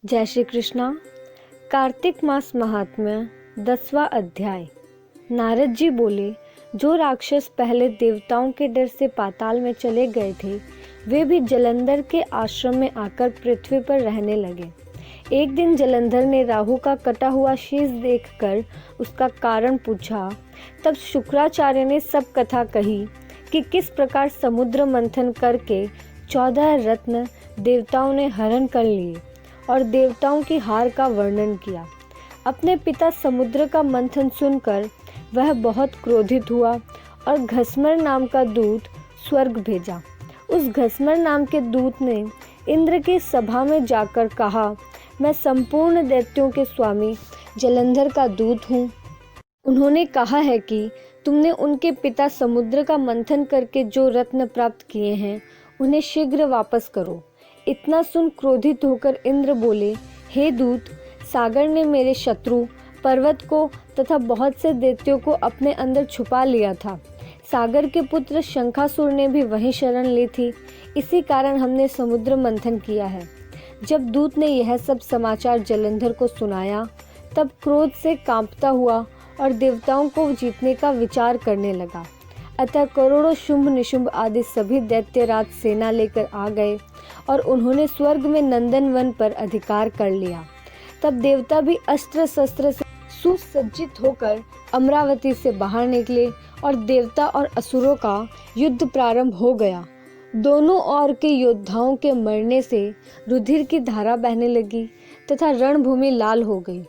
जय श्री कृष्णा। कार्तिक मास महात्म्य 10वां अध्याय। नारद जी बोले, जो राक्षस पहले देवताओं के डर से पाताल में चले गए थे, वे भी जलंधर के आश्रम में आकर पृथ्वी पर रहने लगे। एक दिन जलंधर ने राहु का कटा हुआ शीश देखकर उसका कारण पूछा। तब शुक्राचार्य ने सब कथा कही कि किस प्रकार समुद्र मंथन करके 14 रत्न देवताओं ने हरण कर लिए और देवताओं की हार का वर्णन किया। अपने पिता समुद्र का मंथन सुनकर वह बहुत क्रोधित हुआ और घसमर नाम का दूत स्वर्ग भेजा। उस घसमर नाम के दूत ने इंद्र की सभा में जाकर कहा, मैं संपूर्ण दैत्यों के स्वामी जलंधर का दूत हूँ। उन्होंने कहा है कि तुमने उनके पिता समुद्र का मंथन करके जो रत्न प्राप्त किए हैं, उन्हें शीघ्र वापस करो। इतना सुन क्रोधित होकर इंद्र बोले, हे दूत, सागर ने मेरे शत्रु पर्वत को तथा बहुत से दैत्यों को अपने अंदर छुपा लिया था। सागर के पुत्र शंखासुर ने भी वहीं शरण ली थी। इसी कारण हमने समुद्र मंथन किया है। जब दूत ने यह सब समाचार जलंधर को सुनाया, तब क्रोध से कांपता हुआ और देवताओं को जीतने का विचार करने लगा। अतः करोड़ों शुंभ निशुंभ आदि सभी दैत्यराज सेना लेकर आ गए और उन्होंने स्वर्ग में नंदन वन पर अधिकार कर लिया। तब देवता भी अस्त्र शस्त्र से सुसज्जित होकर अमरावती से बाहर निकले और देवता और असुरों का युद्ध प्रारंभ हो गया। दोनों ओर के योद्धाओं के मरने से रुधिर की धारा बहने लगी तथा रणभूमि लाल हो गई।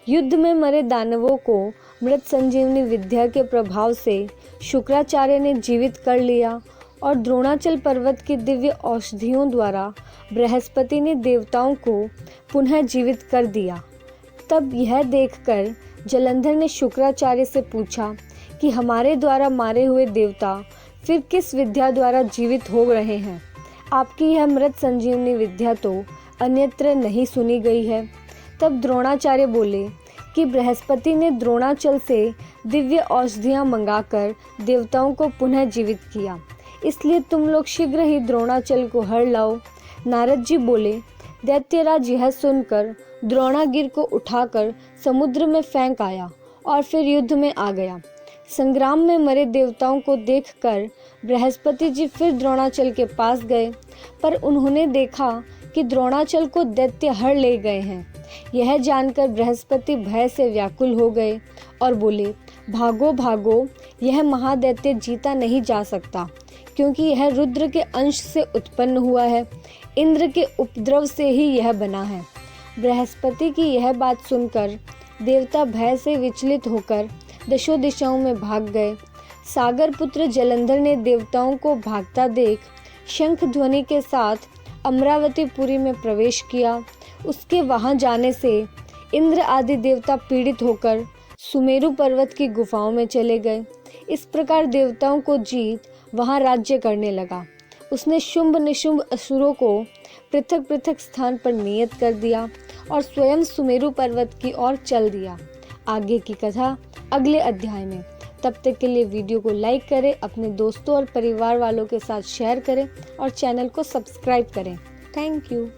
युद्ध में मरे दानवों को मृत संजीवनी विद्या के प्रभाव से शुक्राचार्य ने जीवित कर लिया और द्रोणाचल पर्वत की दिव्य औषधियों द्वारा बृहस्पति ने देवताओं को पुनः जीवित कर दिया। तब यह देखकर जलंधर ने शुक्राचार्य से पूछा कि हमारे द्वारा मारे हुए देवता फिर किस विद्या द्वारा जीवित हो रहे हैं। आपकी यह मृत संजीवनी विद्या तो अन्यत्र नहीं सुनी गई है। तब द्रोणाचार्य बोले कि बृहस्पति ने द्रोणाचल से दिव्य औषधियाँ मंगाकर देवताओं को पुनः जीवित किया, इसलिए तुम लोग शीघ्र ही द्रोणाचल को हर लाओ। नारद जी बोले, दैत्यराज यह सुनकर द्रोणागिर को उठाकर समुद्र में फेंक आया और फिर युद्ध में आ गया। संग्राम में मरे देवताओं को देखकर बृहस्पति जी फिर द्रोणाचल के पास गए, पर उन्होंने देखा कि द्रोणाचल को दैत्य हर ले गए हैं। यह जानकर बृहस्पति भय से व्याकुल हो गए और बोले, भागो भागो, यह महादैत्य जीता नहीं जा सकता, क्योंकि यह रुद्र के अंश से उत्पन्न हुआ है। इंद्र के उपद्रव से ही यह बना है। बृहस्पति की यह बात सुनकर देवता भय से विचलित होकर दशों दिशाओं में भाग गए। सागर पुत्र जलंधर ने देवताओं को भागता देख शंख ध्वनि के साथ अमरावतीपुरी में प्रवेश किया। उसके वहां जाने से इंद्र आदि देवता पीड़ित होकर सुमेरु पर्वत की गुफाओं में चले गए। इस प्रकार देवताओं को जीत वहां राज्य करने लगा। उसने शुंभ निशुंभ असुरों को पृथक पृथक स्थान पर नियत कर दिया और स्वयं सुमेरु पर्वत की ओर चल दिया। आगे की कथा अगले अध्याय में। तब तक के लिए वीडियो को लाइक करें, अपने दोस्तों और परिवार वालों के साथ शेयर करें और चैनल को सब्सक्राइब करें। Thank you.